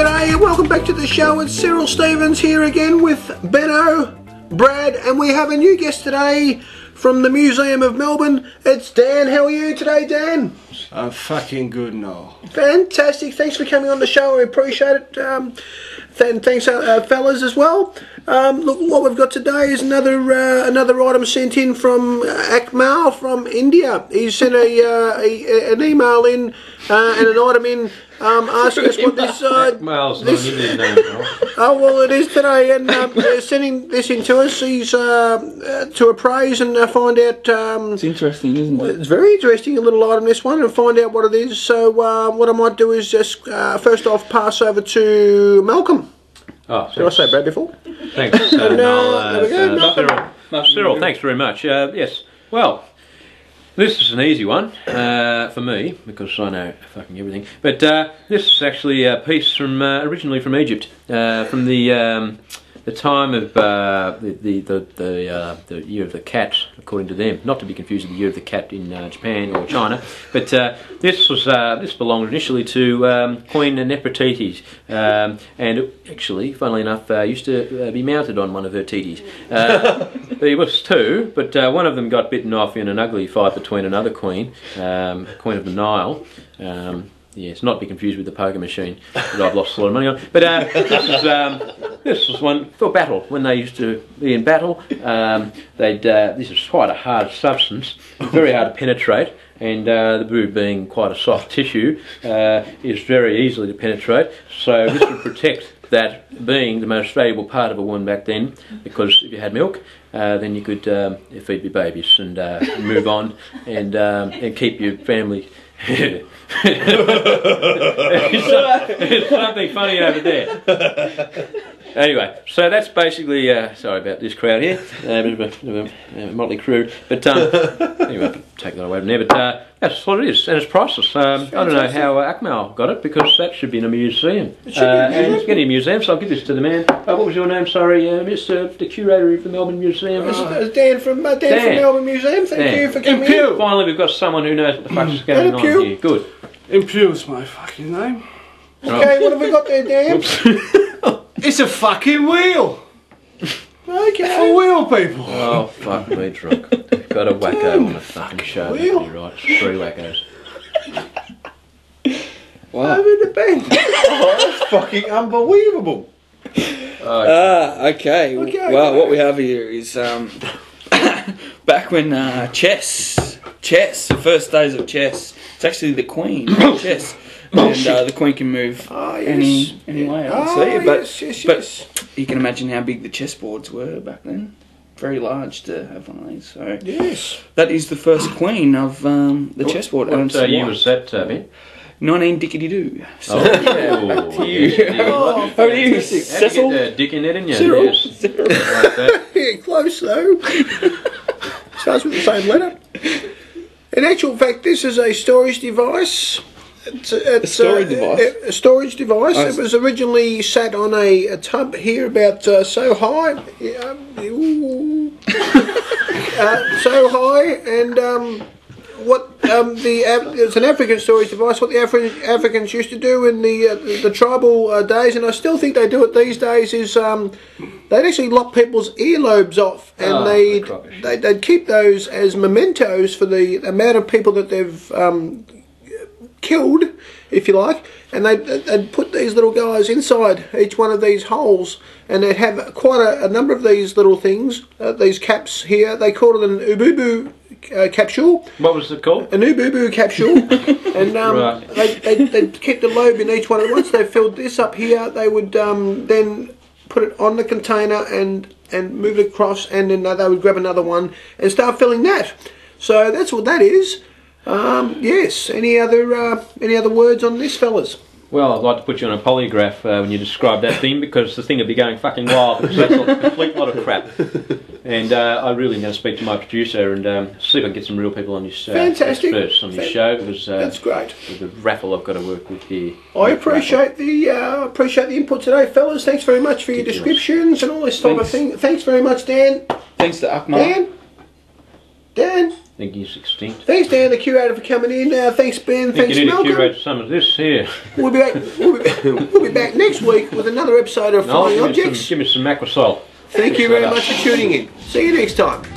G'day and welcome back to the show. It's Syril Stevphens here again with Benno, Brad, and we have a new guest today from the Museum of Melbourne. It's Dan. How are you today, Dan? I'm fucking good now. Fantastic. Thanks for coming on the show. We appreciate it. Thanks, fellas, as well. Look, what we've got today is another item sent in from Akmal from India. He sent an email in and an item in asking us what this... Akmal's not Indian name, right? Oh, well, it is today, and sending this in to us. He's to appraise and find out... it's interesting, isn't it? It's very interesting, a little item, this one, and find out what it is. So what I might do is just, first off, pass over to Malcolm. Oh, did I say Brad before? Thanks, There we go, Cyril, thanks very much. Yes, well, this is an easy one for me because I know fucking everything. But this is actually a piece from originally from Egypt, from the time of the year of the cat, according to them, not to be confused with the year of the cat in Japan or China. But this belonged initially to Queen Nefertiti, and it actually, funnily enough, used to be mounted on one of her titis. There was two, but one of them got bitten off in an ugly fight between another queen, Queen of the Nile. Yes, not to be confused with the poker machine that I've lost a lot of money on. But this was one for battle. When they used to be in battle, this is quite a hard substance, very hard to penetrate, and the boob being quite a soft tissue is very easily to penetrate. So this would protect that being the most valuable part of a woman back then, because if you had milk, then you could feed your babies and move on and keep your family. There's something funny over there. Anyway, so that's basically, sorry about this crowd here, a bit of a motley crew, but anyway, take that away from there, but that's what it is, and it's priceless. I don't know how Akmal got it, because that should be in a museum. And it's getting a museum, so I'll give this to the man. What was your name, sorry, Mr. the curator of the Melbourne Museum? Dan from Melbourne Museum, thank you for coming in. Finally, we've got someone who knows what the fuck's going on here. Good. Impue's my fucking name. Okay, what have we got there, Dan? It's a fucking wheel. Okay. For wheel people. Oh, fuck me drunk. We've got a wacko on the fucking show. Wheel. That'd be right. 3 wackos. Wow. I'm in the bank. Oh, that's fucking unbelievable. Okay. Well, what we have here is back when chess, the first days of chess. It's actually the Queen of chess. And the Queen can move any way, obviously. But you can imagine how big the chessboards were back then. Very large to have one of these. So yes, that is the first Queen of the chessboard. What year was that, Ben? 19 dickety-doo. So, yeah, back to you. How are you, Cecil? How do you get dick in it, didn't you? Cyril. Yes. Like that. Yeah, close though. Starts with the same letter. In actual fact, this is a storage device. It's a storage device? A storage device. Oh, it was originally sat on a tub here about so high. So high, and it's an African storage device. What the Africans used to do in the tribal days, and I still think they do it these days, is they'd actually lock people's earlobes off, and they'd keep those as mementos for the amount of people that they've killed, if you like, and they'd put these little guys inside each one of these holes, and they'd have quite a number of these little things, these caps here. They called it an ububu capsule. What was it called? An ububu capsule. And they'd keep the lobe in each one. And once they filled this up here, they would then put it on the container and move it across, and then they would grab another one and start filling that. So that's what that is. Yes. Any other words on this, fellas? Well, I'd like to put you on a polygraph when you describe that thing, because the thing would be going fucking wild, because that's a complete lot of crap. And I really am going to speak to my producer and see if I can get some real people on this Fantastic. First on this show, because that's great. With the raffle I've got to work with here. I appreciate the input today, fellas. Thanks very much for your descriptions and all this type of thing. Thanks very much, Dan. Thanks to Akmal. Dan. think he's extinct. Thanks, Dan, the curator, for coming in. Thanks, Ben. Thanks, You need Malcolm. to curate some of this here. We'll be back. We'll be back next week with another episode of Flying Objects. Give me some macrosol. Thank you very much for tuning in. See you next time.